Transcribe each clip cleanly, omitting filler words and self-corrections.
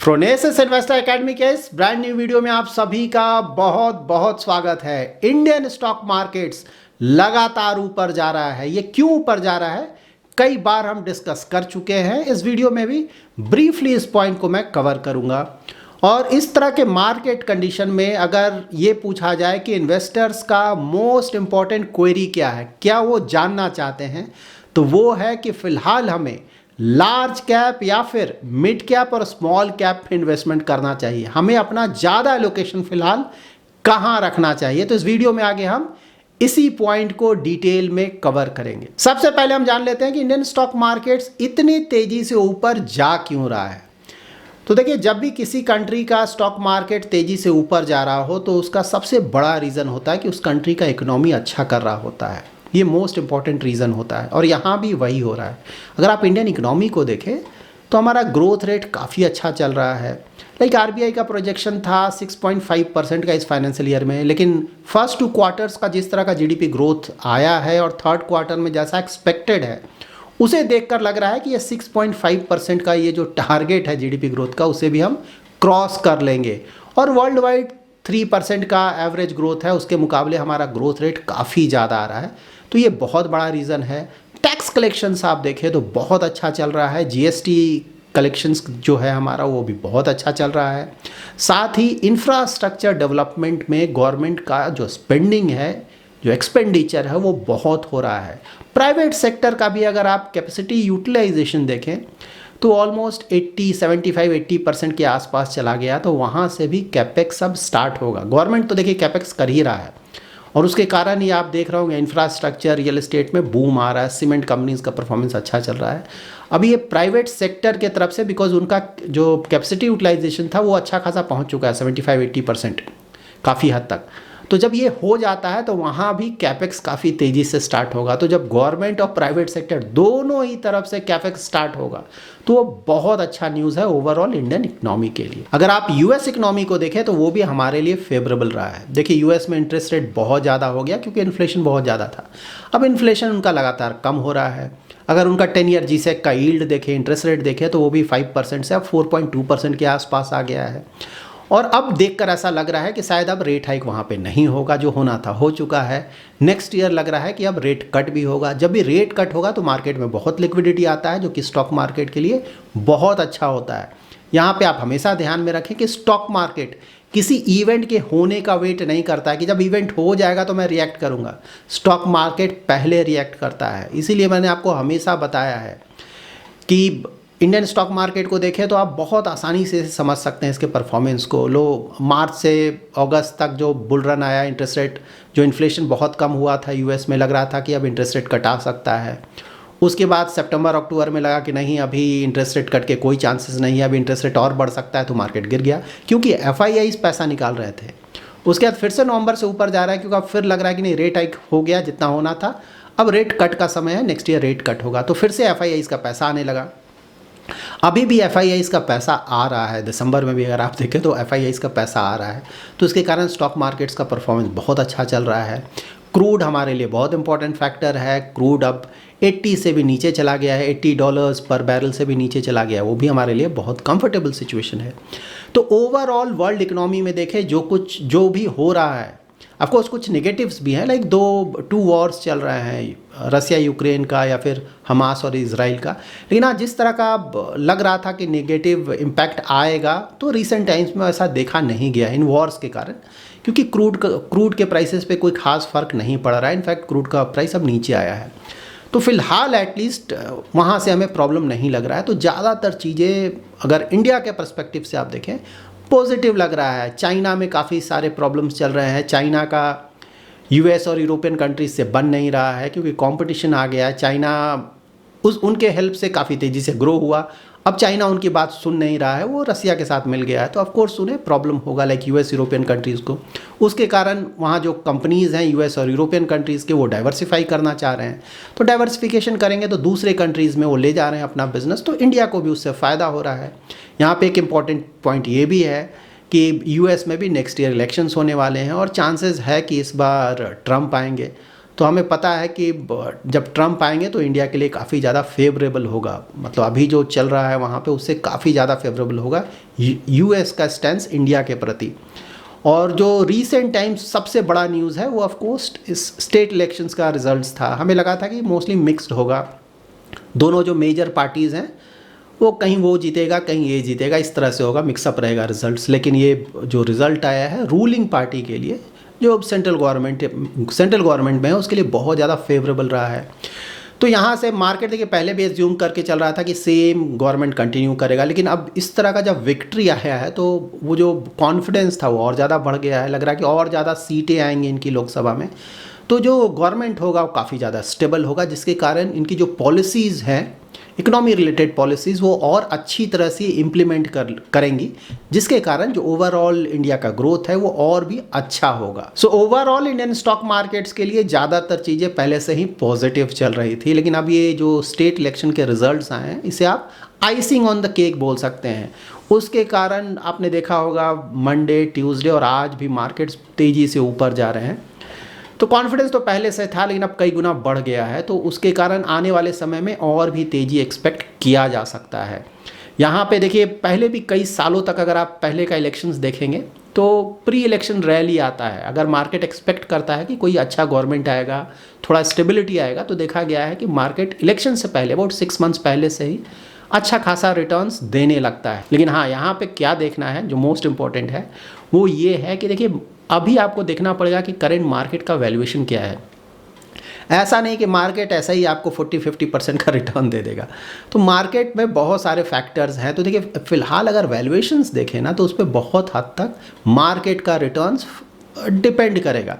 Phronesis investor academy के इस brand new video में आप सभी का बहुत बहुत स्वागत है। इंडियन स्टॉक मार्केट्स लगातार ऊपर जा रहा है। ये क्यों ऊपर जा रहा है, कई बार हम डिस्कस कर चुके हैं। इस वीडियो में भी ब्रीफली इस पॉइंट को मैं कवर करूंगा। और इस तरह के मार्केट कंडीशन में अगर ये पूछा जाए कि इन्वेस्टर्स का मोस्ट इंपॉर्टेंट क्वेरी क्या है, क्या वो जानना चाहते हैं, तो वो है कि फिलहाल हमें लार्ज कैप या फिर मिड कैप और स्मॉल कैप पे इन्वेस्टमेंट करना चाहिए। हमें अपना ज़्यादा एलोकेशन फिलहाल कहाँ रखना चाहिए। तो इस वीडियो में आगे हम इसी पॉइंट को डिटेल में कवर करेंगे। सबसे पहले हम जान लेते हैं कि इंडियन स्टॉक मार्केट्स इतनी तेजी से ऊपर जा क्यों रहा है। तो देखिए, जब भी किसी कंट्री का स्टॉक मार्केट तेजी से ऊपर जा रहा हो तो उसका सबसे बड़ा रीज़न होता है कि उस कंट्री का इकोनॉमी अच्छा कर रहा होता है। ये मोस्ट इंपॉर्टेंट रीज़न होता है और यहाँ भी वही हो रहा है। अगर आप इंडियन इकोनॉमी को देखें तो हमारा ग्रोथ रेट काफ़ी अच्छा चल रहा है। लाइक आरबीआई का प्रोजेक्शन था 6.5% का इस फाइनेंशियल ईयर में, लेकिन फर्स्ट 2 क्वार्टर्स का जिस तरह का जीडीपी ग्रोथ आया है और थर्ड क्वार्टर में जैसा एक्सपेक्टेड है, उसे देखकर लग रहा है कि ये 6.5% का ये जो टारगेट है जीडीपी ग्रोथ का, उसे भी हम क्रॉस कर लेंगे। और वर्ल्ड वाइड 3% का एवरेज ग्रोथ है, उसके मुकाबले हमारा ग्रोथ रेट काफ़ी ज़्यादा आ रहा है। तो ये बहुत बड़ा रीज़न है। टैक्स कलेक्शंस आप देखें तो बहुत अच्छा चल रहा है। जीएसटी कलेक्शंस जो है हमारा, वो भी बहुत अच्छा चल रहा है। साथ ही इंफ्रास्ट्रक्चर डेवलपमेंट में गवर्नमेंट का जो स्पेंडिंग है, जो एक्सपेंडिचर है, वो बहुत हो रहा है। प्राइवेट सेक्टर का भी अगर आप कैपेसिटी यूटिलाइजेशन देखें तो ऑलमोस्ट 75-80% के आसपास चला गया। तो वहाँ से भी कैपेक्स अब स्टार्ट होगा। गवर्नमेंट तो देखिए कैपेक्स कर ही रहा है और उसके कारण ही आप देख रहे होंगे इंफ्रास्ट्रक्चर रियल एस्टेट में बूम आ रहा है। सीमेंट कंपनीज का परफॉर्मेंस अच्छा चल रहा है। अभी ये प्राइवेट सेक्टर के तरफ से, बिकॉज उनका जो कैपेसिटी यूटिलाइजेशन था वो अच्छा खासा पहुंच चुका है, 75-80% काफ़ी हद तक। तो जब ये हो जाता है तो वहाँ भी कैपेक्स काफ़ी तेज़ी से स्टार्ट होगा। तो जब गवर्नमेंट और प्राइवेट सेक्टर दोनों ही तरफ से कैपेक्स स्टार्ट होगा तो वो बहुत अच्छा न्यूज़ है ओवरऑल इंडियन इकोनॉमी के लिए। अगर आप यूएस इकोनॉमी को देखें तो वो भी हमारे लिए फेवरेबल रहा है। देखिए, यूएस में इंटरेस्ट रेट बहुत ज़्यादा हो गया क्योंकि इन्फ्लेशन बहुत ज़्यादा था। अब इन्फ्लेशन उनका लगातार कम हो रहा है। अगर उनका 10 ईयर जीसेक का यील्ड देखें, इंटरेस्ट रेट देखें, तो वो भी 5% से अब 4.2% के आसपास आ गया है। और अब देखकर ऐसा लग रहा है कि शायद अब रेट हाइक वहाँ पे नहीं होगा, जो होना था हो चुका है। नेक्स्ट ईयर लग रहा है कि अब रेट कट भी होगा। जब भी रेट कट होगा तो मार्केट में बहुत लिक्विडिटी आता है, जो कि स्टॉक मार्केट के लिए बहुत अच्छा होता है। यहाँ पे आप हमेशा ध्यान में रखें कि स्टॉक मार्केट किसी इवेंट के होने का वेट नहीं करता है कि जब इवेंट हो जाएगा तो मैं रिएक्ट करूँगा। स्टॉक मार्केट पहले रिएक्ट करता है। इसीलिए मैंने आपको हमेशा बताया है कि इंडियन स्टॉक मार्केट को देखें तो आप बहुत आसानी से समझ सकते हैं इसके परफॉर्मेंस को। मार्च से अगस्त तक जो बुल रन आया, इंटरेस्ट रेट, जो इन्फ्लेशन बहुत कम हुआ था यूएस में, लग रहा था कि अब इंटरेस्ट रेट कटा सकता है। उसके बाद सितंबर अक्टूबर में लगा कि नहीं, अभी इंटरेस्ट रेट कट के कोई चांसेस नहीं है, अभी इंटरेस्ट रेट और बढ़ सकता है। तो मार्केट गिर गया क्योंकि एफआईआईज पैसा निकाल रहे थे। उसके बाद फिर से नवंबर से ऊपर जा रहा है क्योंकि अब फिर लग रहा है कि नहीं, रेट हाइक हो गया जितना होना था, अब रेट कट का समय है, नेक्स्ट ईयर रेट कट होगा। तो फिर से एफआईआईज का पैसा आने लगा। अभी भी एफआईआईज का पैसा आ रहा है। दिसंबर में भी अगर आप देखें तो एफआईआईज का पैसा आ रहा है। तो इसके कारण स्टॉक मार्केट्स का परफॉर्मेंस बहुत अच्छा चल रहा है। क्रूड हमारे लिए बहुत इंपॉर्टेंट फैक्टर है। क्रूड अब 80 से भी नीचे चला गया है, $80 पर बैरल से भी नीचे चला गया है। वो भी हमारे लिए बहुत कंफर्टेबल सिचुएशन है। तो ओवरऑल वर्ल्ड इकोनॉमी में देखें जो भी हो रहा है, ऑफकोर्स कुछ नेगेटिव्स भी हैं। लाइक 2 वॉर्स चल रहे हैं, रसिया यूक्रेन का या फिर हमास और इजराइल का। लेकिन हाँ, जिस तरह का लग रहा था कि नेगेटिव इम्पैक्ट आएगा, तो रिसेंट टाइम्स में ऐसा देखा नहीं गया इन वॉर्स के कारण, क्योंकि क्रूड के प्राइसेस पे कोई खास फ़र्क नहीं पड़ रहा है। इनफैक्ट क्रूड का प्राइस अब नीचे आया है। तो फिलहाल एटलीस्ट वहाँ से हमें प्रॉब्लम नहीं लग रहा है। तो ज़्यादातर चीज़ें अगर इंडिया के पर्सपेक्टिव से आप देखें, पॉजिटिव लग रहा है। चाइना में काफ़ी सारे प्रॉब्लम्स चल रहे हैं। चाइना का यूएस और यूरोपियन कंट्रीज से बन नहीं रहा है क्योंकि कंपटीशन आ गया है। चाइना उनके हेल्प से काफ़ी तेज़ी से ग्रो हुआ। अब चाइना उनकी बात सुन नहीं रहा है, वो रसिया के साथ मिल गया है। तो ऑफकोर्स उन्हें प्रॉब्लम होगा, लाइक यूएस यूरोपियन कंट्रीज़ को। उसके कारण वहाँ जो कंपनीज़ हैं यूएस और यूरोपियन कंट्रीज़ के, वो डाइवर्सिफाई करना चाह रहे हैं। तो डाइवर्सिफिकेशन करेंगे तो दूसरे कंट्रीज़ में वो ले जा रहे हैं अपना बिजनेस, तो इंडिया को भी उससे फ़ायदा हो रहा है। यहाँ पे एक इम्पॉर्टेंट पॉइंट ये भी है कि यूएस में भी नेक्स्ट ईयर इलेक्शंस होने वाले हैं और चांसेस है कि इस बार ट्रंप आएंगे। तो हमें पता है कि जब ट्रम्प आएंगे तो इंडिया के लिए काफ़ी ज़्यादा फेवरेबल होगा, मतलब अभी जो चल रहा है वहाँ पे उससे काफ़ी ज़्यादा फेवरेबल होगा यूएस का स्टैंस इंडिया के प्रति। और जो रीसेंट टाइम्स सबसे बड़ा न्यूज़ है वो ऑफ कोर्स इस स्टेट इलेक्शंस का रिजल्ट्स था। हमें लगा था कि मोस्टली मिक्स्ड होगा, दोनों जो मेजर पार्टीज़ हैं वो कहीं वो जीतेगा कहीं ये जीतेगा, इस तरह से होगा, मिक्सअप रहेगा रिजल्ट्स। लेकिन ये जो रिज़ल्ट आया है रूलिंग पार्टी के लिए, जो सेंट्रल गवर्नमेंट में है, उसके लिए बहुत ज़्यादा फेवरेबल रहा है। तो यहाँ से मार्केट देखिए पहले भी एज्यूम करके चल रहा था कि सेम गवर्नमेंट कंटिन्यू करेगा, लेकिन अब इस तरह का जब विक्ट्री आया है तो वो जो कॉन्फिडेंस था वो और ज़्यादा बढ़ गया है। लग रहा है कि और ज़्यादा सीटें आएंगी इनकी लोकसभा में, तो जो गवर्नमेंट होगा वो काफ़ी ज़्यादा स्टेबल होगा, जिसके कारण इनकी जो पॉलिसीज़ हैं, इकोनॉमी रिलेटेड पॉलिसीज़, वो और अच्छी तरह से इम्प्लीमेंट करेंगी, जिसके कारण जो ओवरऑल इंडिया का ग्रोथ है वो और भी अच्छा होगा। So overall Indian stock markets के लिए ज़्यादातर चीज़ें पहले से ही पॉजिटिव चल रही थी, लेकिन अब ये जो स्टेट इलेक्शन के रिजल्ट्स आए हैं, इसे आप आइसिंग ऑन द केक बोल सकते हैं। उसके कारण आपने देखा होगा मंडे, ट्यूसडे और आज भी मार्केट्स तेज़ी से ऊपर जा रहे हैं। तो कॉन्फिडेंस तो पहले से था, लेकिन अब कई गुना बढ़ गया है, तो उसके कारण आने वाले समय में और भी तेज़ी एक्सपेक्ट किया जा सकता है। यहाँ पे देखिए पहले भी कई सालों तक अगर आप पहले का इलेक्शंस देखेंगे तो प्री इलेक्शन रैली आता है। अगर मार्केट एक्सपेक्ट करता है कि कोई अच्छा गवर्नमेंट आएगा, थोड़ा स्टेबिलिटी आएगा, तो देखा गया है कि मार्केट इलेक्शन से पहले अबाउट 6 मंथ्स पहले से ही अच्छा खासा रिटर्न्स देने लगता है। लेकिन हाँ, यहाँ पे क्या देखना है, जो मोस्ट इम्पॉर्टेंट है वो ये है कि देखिए अभी आपको देखना पड़ेगा कि करंट मार्केट का वैल्यूएशन क्या है। ऐसा नहीं कि मार्केट ऐसा ही आपको 40-50% का रिटर्न दे देगा, तो मार्केट में बहुत सारे फैक्टर्स हैं। तो देखिए फिलहाल अगर वैल्यूएशंस देखें ना, तो उस पर बहुत हद तक मार्केट का रिटर्न्स डिपेंड करेगा।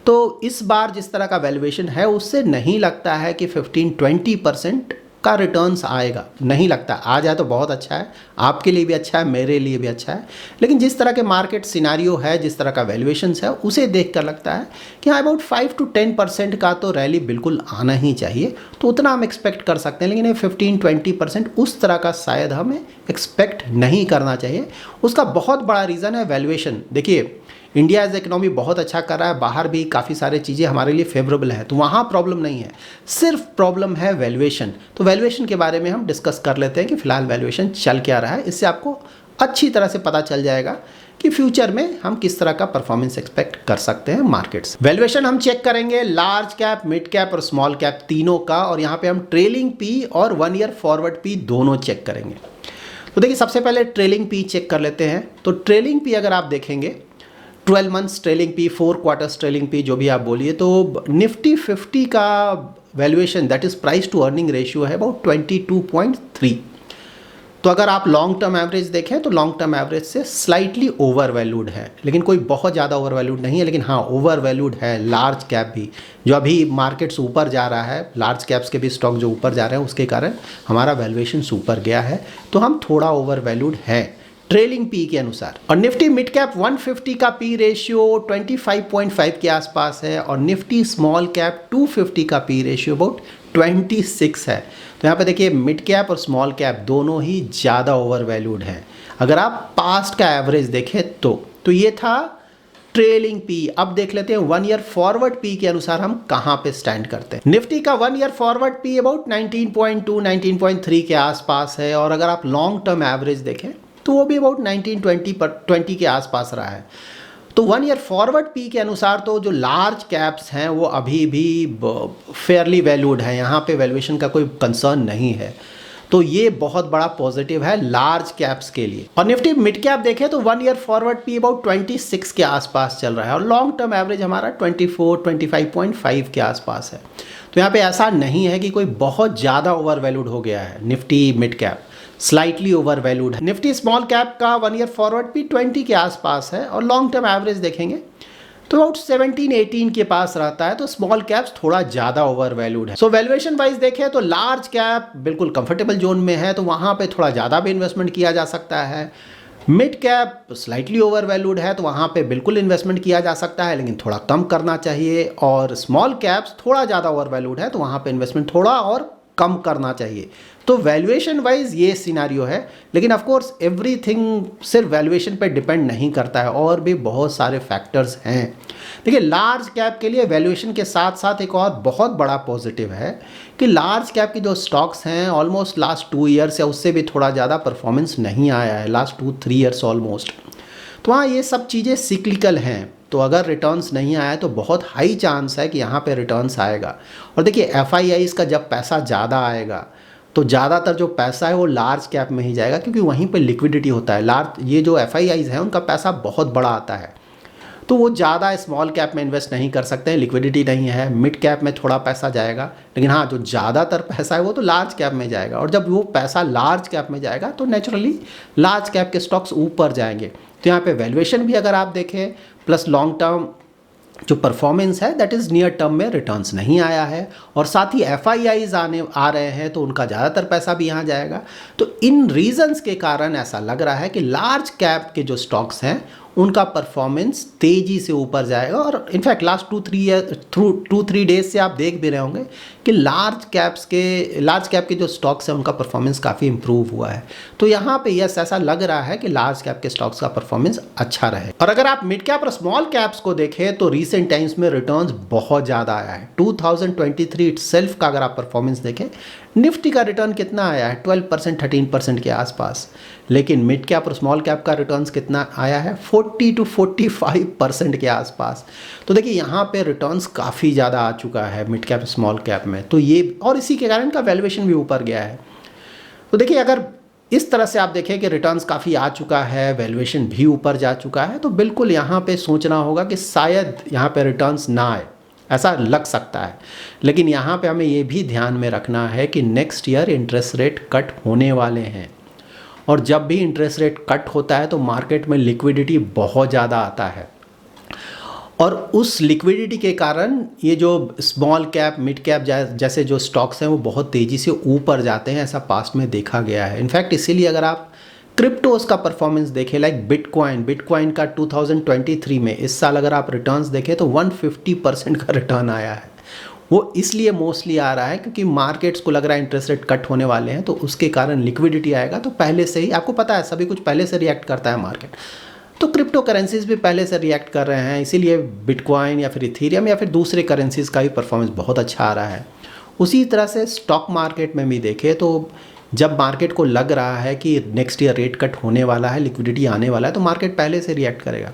तो इस बार जिस तरह का वैल्यूएशन है उससे नहीं लगता है कि 15-20% का रिटर्न्स आएगा, नहीं लगता। आ जाए तो बहुत अच्छा है, आपके लिए भी अच्छा है, मेरे लिए भी अच्छा है। लेकिन जिस तरह के मार्केट सिनारियो है, जिस तरह का वैल्यूएशंस है, उसे देखकर लगता है कि हाँ अबाउट 5-10% का तो रैली बिल्कुल आना ही चाहिए। तो उतना हम एक्सपेक्ट कर सकते हैं, लेकिन ये 15-20% उस तरह का शायद हमें एक्सपेक्ट नहीं करना चाहिए। उसका बहुत बड़ा रीज़न है वैल्यूएशन। देखिए इंडिया एज इकोनॉमी बहुत अच्छा कर रहा है, बाहर भी काफ़ी सारी चीज़ें हमारे लिए फेवरेबल है, तो वहाँ प्रॉब्लम नहीं है, सिर्फ प्रॉब्लम है वैल्यूएशन। तो वैल्यूएशन के बारे में हम डिस्कस कर लेते हैं कि फ़िलहाल वैल्यूएशन चल क्या रहा है। इससे आपको अच्छी तरह से पता चल जाएगा कि फ्यूचर में हम किस तरह का परफॉर्मेंस एक्सपेक्ट कर सकते हैं मार्केट्स। वैल्यूएशन हम चेक करेंगे लार्ज कैप, मिड कैप और स्मॉल कैप तीनों का, और यहाँ पे हम ट्रेलिंग पी और 1 ईयर फॉरवर्ड पी दोनों चेक करेंगे। तो देखिए सबसे पहले ट्रेलिंग पी चेक कर लेते हैं। तो ट्रेलिंग पी अगर आप देखेंगे 12 months trailing P, 4 quarters trailing P, जो भी आप बोलिए, तो निफ्टी 50 का valuation that is price to earning ratio है अबाउट 22.3। तो अगर आप लॉन्ग टर्म एवरेज देखें तो लॉन्ग टर्म एवरेज से स्लाइटली ओवर वैल्यूड है, लेकिन कोई बहुत ज़्यादा ओवर वैल्यूड नहीं है। लेकिन हाँ ओवर वैल्यूड है लार्ज कैप भी, जो अभी मार्केट्स ऊपर जा रहा है, लार्ज कैप्स के भी स्टॉक जो ऊपर जा रहे हैं उसके कारण हमारा वैल्यूएशन ऊपर गया है, तो हम थोड़ा ओवर वैल्यूड है ट्रेलिंग पी के अनुसार। और निफ्टी मिड कैप 150 का पी रेशियो 25.5 के आसपास है, और निफ्टी स्मॉल कैप 250 का पी रेशियो अबाउट 26 है। तो यहाँ पे देखिए मिड कैप और स्मॉल कैप दोनों ही ज़्यादा ओवर वैल्यूड हैं। अगर आप पास्ट का एवरेज देखें तो ये था ट्रेलिंग पी। अब देख लेते हैं 1 ईयर फॉरवर्ड पी के अनुसार हम कहाँ पे स्टैंड करते हैं। निफ्टी का 1 ईयर फॉरवर्ड पी अबाउट 19.2-19.3 के आसपास है, और अगर आप लॉन्ग टर्म एवरेज देखें तो वो भी अबाउट 19-20 के आसपास रहा है। तो 1 ईयर फॉरवर्ड पी के अनुसार तो जो लार्ज कैप्स हैं वो अभी भी फेयरली वैल्यूड है, यहाँ पे वैल्यूएशन का कोई कंसर्न नहीं है। तो ये बहुत बड़ा पॉजिटिव है लार्ज कैप्स के लिए। और निफ्टी मिड कैप देखें तो 1 ईयर फॉरवर्ड पी अबाउट 26 के आसपास चल रहा है, और लॉन्ग टर्म एवरेज हमारा 25.5 के आसपास है। तो यहाँ पे ऐसा नहीं है कि कोई बहुत ज़्यादा ओवर वैल्यूड हो गया है Nifty mid cap, slightly overvalued है। निफ्टी स्मॉल कैप का 1 ईयर फॉरवर्ड भी 20 के आसपास है, और लॉन्ग टर्म एवरेज देखेंगे तो अबाउट 17-18 के पास रहता है। तो स्मॉल कैप्स थोड़ा ज़्यादा ओवर वैल्यूड है। सो वैल्यूएशन वाइज देखें तो लार्ज कैप बिल्कुल कंफर्टेबल जोन में है, तो वहाँ पे थोड़ा ज़्यादा भी इन्वेस्टमेंट किया जा सकता है। Mid cap slightly overvalued है, तो वहाँ पे बिल्कुल इन्वेस्टमेंट किया जा सकता है, लेकिन थोड़ा कम करना चाहिए। और स्मॉल कैप्स थोड़ा ज़्यादा ओवर वैल्यूड है, तो वहाँ पे इन्वेस्टमेंट थोड़ा और कम करना चाहिए। तो वैल्यूएशन वाइज ये सिनारियो है, लेकिन ऑफ कोर्स एवरीथिंग सिर्फ वैल्यूएशन पे डिपेंड नहीं करता है, और भी बहुत सारे फैक्टर्स हैं। देखिए लार्ज कैप के लिए वैल्यूएशन के साथ साथ एक और बहुत बड़ा पॉजिटिव है कि लार्ज कैप की जो स्टॉक्स हैं ऑलमोस्ट लास्ट 2 ईयर्स या उससे भी थोड़ा ज़्यादा परफॉर्मेंस नहीं आया है, लास्ट 2-3 ईयर्स ऑलमोस्ट। तो हाँ, ये सब चीज़ें सिक्लिकल हैं, तो अगर रिटर्न्स नहीं आया तो बहुत हाई चांस है कि यहाँ पे रिटर्न्स आएगा। और देखिए एफआईआईज का जब पैसा ज़्यादा आएगा तो ज़्यादातर जो पैसा है वो लार्ज कैप में ही जाएगा, क्योंकि वहीं पे लिक्विडिटी होता है। ये जो एफआईआईज हैं उनका पैसा बहुत बड़ा आता है, तो वो ज़्यादा स्मॉल कैप में इन्वेस्ट नहीं कर सकते हैं, लिक्विडिटी नहीं है। मिड कैप में थोड़ा पैसा जाएगा, लेकिन हाँ जो ज़्यादातर पैसा है वो तो लार्ज कैप में जाएगा, और जब वो पैसा लार्ज कैप में जाएगा तो नेचुरली लार्ज कैप के स्टॉक्स ऊपर जाएंगे। तो यहाँ पे वैल्यूएशन भी अगर आप देखें प्लस लॉन्ग टर्म जो परफॉर्मेंस है दैट इज़ नियर टर्म में रिटर्न्स नहीं आया है, और साथ ही एफआईआईज आ रहे हैं तो उनका ज़्यादातर पैसा भी यहाँ जाएगा। तो इन रीजंस के कारण ऐसा लग रहा है कि लार्ज कैप के जो स्टॉक्स हैं उनका परफॉर्मेंस तेज़ी से ऊपर जाएगा। और इनफैक्ट लास्ट 2-3 डेज से आप देख भी रहे होंगे कि लार्ज कैप के जो स्टॉक्स हैं उनका परफॉर्मेंस काफ़ी इंप्रूव हुआ है। तो यहाँ पे यस ऐसा लग रहा है कि लार्ज कैप के स्टॉक्स का परफॉर्मेंस अच्छा रहे। और अगर आप मिड कैप और स्मॉल कैप्स को देखें तो रिसेंट टाइम्स में रिटर्न्स बहुत ज़्यादा आया है। 2023 इटसेल्फ का अगर आप परफॉर्मेंस देखें, निफ्टी का रिटर्न कितना आया है 12% 13% के आसपास, लेकिन मिड कैप और स्मॉल कैप का रिटर्न्स कितना आया है 40 to 45% के आसपास। तो देखिए यहाँ पे रिटर्न्स काफ़ी ज़्यादा आ चुका है मिड कैप स्मॉल कैप में, तो ये और इसी के कारण का वैल्यूएशन भी ऊपर गया है। तो देखिए अगर इस तरह से आप देखें कि रिटर्न्स काफ़ी आ चुका है, वैल्यूएशन भी ऊपर जा चुका है, तो बिल्कुल यहाँ पे सोचना होगा कि शायद यहाँ पे रिटर्न्स ना आए, ऐसा लग सकता है। लेकिन यहाँ पे हमें ये भी ध्यान में रखना है कि next year interest rate cut होने वाले हैं, और जब भी इंटरेस्ट रेट कट होता है तो मार्केट में लिक्विडिटी बहुत ज़्यादा आता है, और उस लिक्विडिटी के कारण ये जो स्मॉल कैप मिड कैप जैसे जो स्टॉक्स हैं वो बहुत तेज़ी से ऊपर जाते हैं, ऐसा पास्ट में देखा गया है। इनफैक्ट इसीलिए अगर आप क्रिप्टोज का परफॉर्मेंस देखें लाइक बिटकॉइन का 2023 में इस साल अगर आप रिटर्न्स देखें तो 150% का रिटर्न आया है। वो इसलिए मोस्टली आ रहा है क्योंकि मार्केट्स को लग रहा है इंटरेस्ट रेट कट होने वाले हैं, तो उसके कारण लिक्विडिटी आएगा। तो पहले से ही आपको पता है सभी कुछ पहले से रिएक्ट करता है मार्केट, तो क्रिप्टो करेंसीज भी पहले से रिएक्ट कर रहे हैं, इसीलिए बिटकॉइन या फिर इथेरियम या फिर दूसरे करेंसीज का भी परफॉर्मेंस बहुत अच्छा आ रहा है। उसी तरह से स्टॉक मार्केट में भी देखें तो जब मार्केट को लग रहा है कि नेक्स्ट ईयर रेट कट होने वाला है, लिक्विडिटी आने वाला है, तो मार्केट पहले से रिएक्ट करेगा।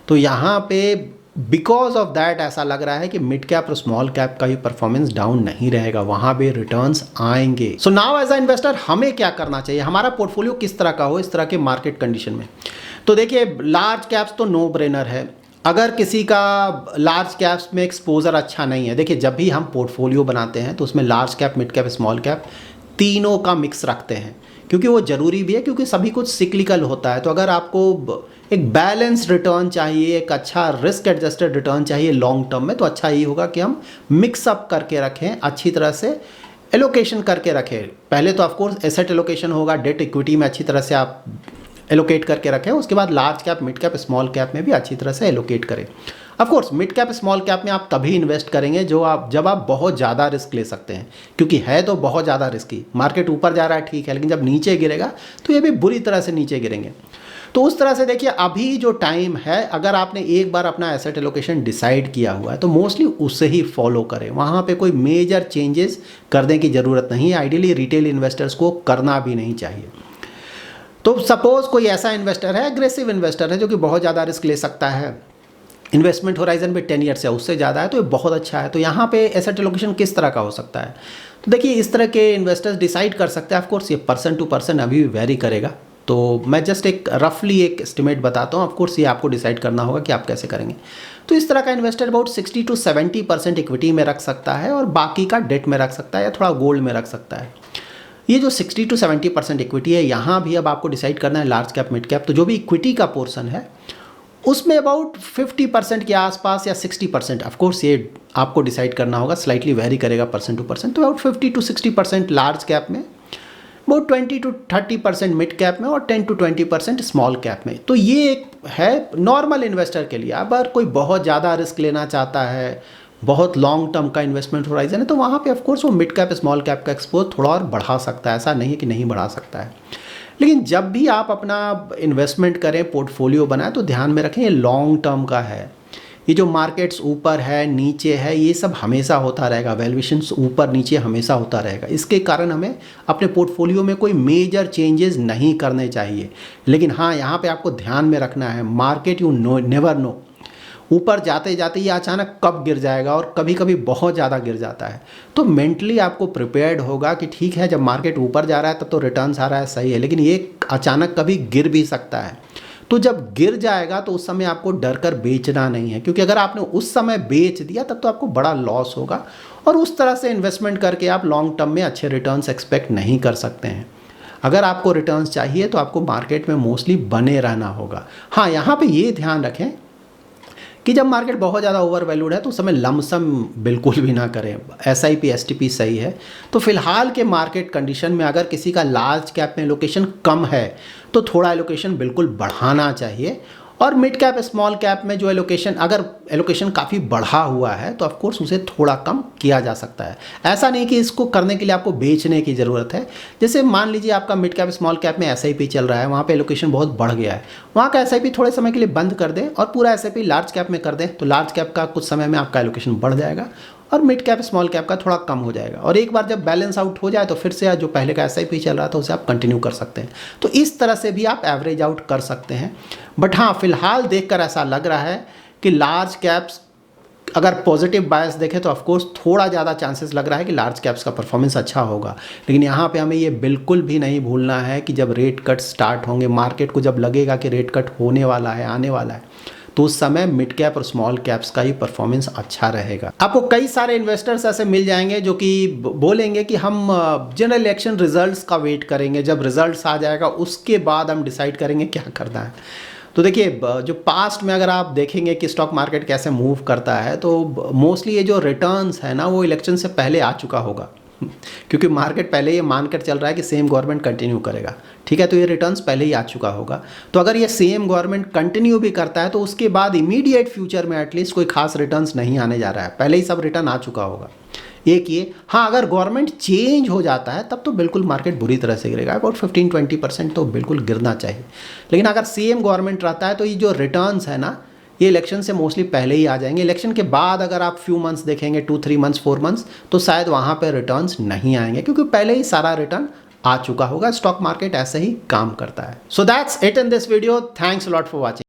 तो यहाँ पे बिकॉज ऑफ दैट ऐसा लग रहा है कि मिड कैप और स्मॉल कैप का भी परफॉर्मेंस डाउन नहीं रहेगा, वहाँ पे रिटर्न्स आएंगे। So now as a investor हमें क्या करना चाहिए, हमारा पोर्टफोलियो किस तरह का हो इस तरह के मार्केट कंडीशन में। तो देखिए लार्ज कैप्स तो नो ब्रेनर है। अगर किसी का लार्ज कैप्स में एक्सपोजर अच्छा नहीं है, देखिए जब भी हम पोर्टफोलियो बनाते हैं तो उसमें large cap mid cap small cap तीनों का मिक्स रखते हैं, क्योंकि वो ज़रूरी भी है, क्योंकि सभी कुछ सिक्लिकल होता है। तो अगर आपको एक बैलेंस रिटर्न चाहिए, एक अच्छा रिस्क एडजस्टेड रिटर्न चाहिए लॉन्ग टर्म में, तो अच्छा ये होगा कि हम मिक्सअप करके रखें, अच्छी तरह से एलोकेशन करके रखें। पहले तो ऑफकोर्स एसेट एलोकेशन होगा, डेट इक्विटी में अच्छी तरह से आप एलोकेट करके रखें, उसके बाद large cap mid cap small cap में भी अच्छी तरह से एलोकेट करें। Of course mid cap small cap में आप तभी इन्वेस्ट करेंगे जब आप बहुत ज़्यादा रिस्क ले सकते हैं, क्योंकि है तो बहुत ज़्यादा रिस्की। मार्केट ऊपर जा रहा है ठीक है, लेकिन जब नीचे गिरेगा तो ये भी बुरी तरह से नीचे गिरेंगे। तो उस तरह से देखिए अभी जो टाइम है, अगर आपने एक बार अपना एसेट एलोकेशन डिसाइड किया हुआ है तो मोस्टली उसे ही फॉलो करें, वहाँ पे कोई मेजर चेंजेस करने की ज़रूरत नहीं है। आइडियली रिटेल इन्वेस्टर्स को करना भी नहीं चाहिए। तो सपोज कोई ऐसा इन्वेस्टर है, एग्रेसिव इन्वेस्टर है, जो कि बहुत ज़्यादा रिस्क ले सकता है, इन्वेस्टमेंट होराइजन भी 10 ईयर्स है उससे ज़्यादा है, तो ये बहुत अच्छा है। तो यहाँ पे एसेट एलोकेशन किस तरह का हो सकता है, तो देखिए इस तरह के इन्वेस्टर्स डिसाइड कर सकते हैं। ऑफकोर्स ये पर्सन टू पर्सन अभी भी वेरी करेगा, तो मैं जस्ट एक रफली एक एस्टिमेट बताता हूँ। ऑफकोर्स ये आपको डिसाइड करना होगा कि आप कैसे करेंगे। तो इस तरह का इन्वेस्टर अबाउट 60 to 70% इक्विटी में रख सकता है, और बाकी का डेट में रख सकता है या थोड़ा गोल्ड में रख सकता है। ये जो 60 to 70% इक्विटी है, यहाँ भी अब आपको डिसाइड करना है लार्ज कैप मिड कैप। तो जो भी इक्विटी का पोर्शन है उसमें अबाउट 50% के आसपास या 60%, ऑफकोर्स ये आपको डिसाइड करना होगा, स्लाइटली वेरी करेगा पर्सन टू पर्सन। तो अबाउट 50 to 60% लार्ज कैप में, अबाउट 20 to 30% मिड कैप में, और 10 to 20% स्मॉल कैप में। तो ये एक है नॉर्मल इन्वेस्टर के लिए। अगर कोई बहुत ज़्यादा रिस्क लेना चाहता है, बहुत लॉन्ग टर्म का इन्वेस्टमेंट होराइजन है, तो वहाँ पे ऑफ कोर्स वो मिड कैप स्मॉल कैप का एक्सपोज थोड़ा और बढ़ा सकता है, ऐसा नहीं है कि नहीं बढ़ा सकता है। लेकिन जब भी आप अपना इन्वेस्टमेंट करें, पोर्टफोलियो बनाएं, तो ध्यान में रखें ये लॉन्ग टर्म का है। ये जो मार्केट्स ऊपर है नीचे है ये सब हमेशा होता रहेगा, वैल्यूएशंस ऊपर नीचे हमेशा होता रहेगा। इसके कारण हमें अपने पोर्टफोलियो में कोई मेजर चेंजेस नहीं करने चाहिए। लेकिन हाँ, यहाँ पे आपको ध्यान में रखना है, मार्केट यू नेवर नो, ऊपर जाते जाते ये अचानक कब गिर जाएगा, और कभी कभी बहुत ज़्यादा गिर जाता है। तो मेंटली आपको प्रिपेयर्ड होगा कि ठीक है, जब मार्केट ऊपर जा रहा है तब तो रिटर्न्स आ रहा है, सही है, लेकिन ये अचानक कभी गिर भी सकता है। तो जब गिर जाएगा तो उस समय आपको डर कर बेचना नहीं है, क्योंकि अगर आपने उस समय बेच दिया तब तो आपको बड़ा लॉस होगा, और उस तरह से इन्वेस्टमेंट करके आप लॉन्ग टर्म में अच्छे रिटर्न्स एक्सपेक्ट नहीं कर सकते हैं। अगर आपको रिटर्न्स चाहिए तो आपको मार्केट में मोस्टली बने रहना होगा। हाँ, यहाँ पे ये ध्यान रखें कि जब मार्केट बहुत ज़्यादा ओवर वैल्यूड है तो उस समय लमसम बिल्कुल भी ना करें। SIP STP सही है। तो फिलहाल के मार्केट कंडीशन में अगर किसी का लार्ज कैप में एलोकेशन कम है तो थोड़ा एलोकेशन बिल्कुल बढ़ाना चाहिए, और मिड कैप स्मॉल कैप में जो एलोकेशन, अगर एलोकेशन काफ़ी बढ़ा हुआ है तो ऑफ कोर्स उसे थोड़ा कम किया जा सकता है। ऐसा नहीं कि इसको करने के लिए आपको बेचने की ज़रूरत है। जैसे मान लीजिए आपका मिड कैप स्मॉल कैप में SIP चल रहा है, वहाँ पे एलोकेशन बहुत बढ़ गया है, वहाँ का SIP थोड़े समय के लिए बंद कर दें और पूरा SIP लार्ज कैप में कर दें, तो लार्ज कैप का कुछ समय में आपका एलोकेशन बढ़ जाएगा और मिड कैप स्मॉल कैप का थोड़ा कम हो जाएगा। और एक बार जब बैलेंस आउट हो जाए तो फिर से जो पहले का SIP चल रहा था उसे आप कंटिन्यू कर सकते हैं। तो इस तरह से भी आप एवरेज आउट कर सकते हैं। बट हाँ, फिलहाल देखकर ऐसा लग रहा है कि लार्ज कैप्स, अगर पॉजिटिव बायस देखें तो ऑफकोर्स थोड़ा ज़्यादा चांसेस लग रहा है कि लार्ज कैप्स का परफॉर्मेंस अच्छा होगा। लेकिन यहाँ पे हमें ये बिल्कुल भी नहीं भूलना है कि जब रेट कट स्टार्ट होंगे, मार्केट को जब लगेगा कि रेट कट होने वाला है, आने वाला है, तो उस समय मिड कैप और स्मॉल कैप्स का ही परफॉर्मेंस अच्छा रहेगा। आपको कई सारे इन्वेस्टर्स ऐसे मिल जाएंगे जो कि बोलेंगे कि हम जनरल इलेक्शन रिजल्ट्स का वेट करेंगे, जब रिजल्ट्स आ जाएगा उसके बाद हम डिसाइड करेंगे क्या करना है। तो देखिए, जो पास्ट में अगर आप देखेंगे कि स्टॉक मार्केट कैसे मूव करता है, तो मोस्टली ये जो रिटर्न्स है ना, वो इलेक्शन से पहले आ चुका होगा, क्योंकि मार्केट पहले ये मानकर चल रहा है कि सेम गवर्नमेंट कंटिन्यू करेगा। ठीक है, तो ये रिटर्न्स पहले ही आ चुका होगा। तो अगर ये सेम गवर्नमेंट कंटिन्यू भी करता है तो उसके बाद इमीडिएट फ्यूचर में एटलीस्ट कोई खास रिटर्न्स नहीं आने जा रहा है, पहले ही सब रिटर्न आ चुका होगा। एक ये, हाँ, अगर गवर्नमेंट चेंज हो जाता है तब तो बिल्कुल मार्केट बुरी तरह से गिरेगा, अबाउट 15-20% तो बिल्कुल गिरना चाहिए। लेकिन अगर सेम गवर्नमेंट रहता है तो ये जो रिटर्न्स है ना, ये इलेक्शन से मोस्टली पहले ही आ जाएंगे। इलेक्शन के बाद अगर आप फ्यू मंथ्स देखेंगे, 2-3 मंथ्स 4 मंथ्स, तो शायद वहाँ पे रिटर्न्स नहीं आएंगे, क्योंकि पहले ही सारा रिटर्न आ चुका होगा। स्टॉक मार्केट ऐसे ही काम करता है। So that's it in this video. Thanks a lot for watching.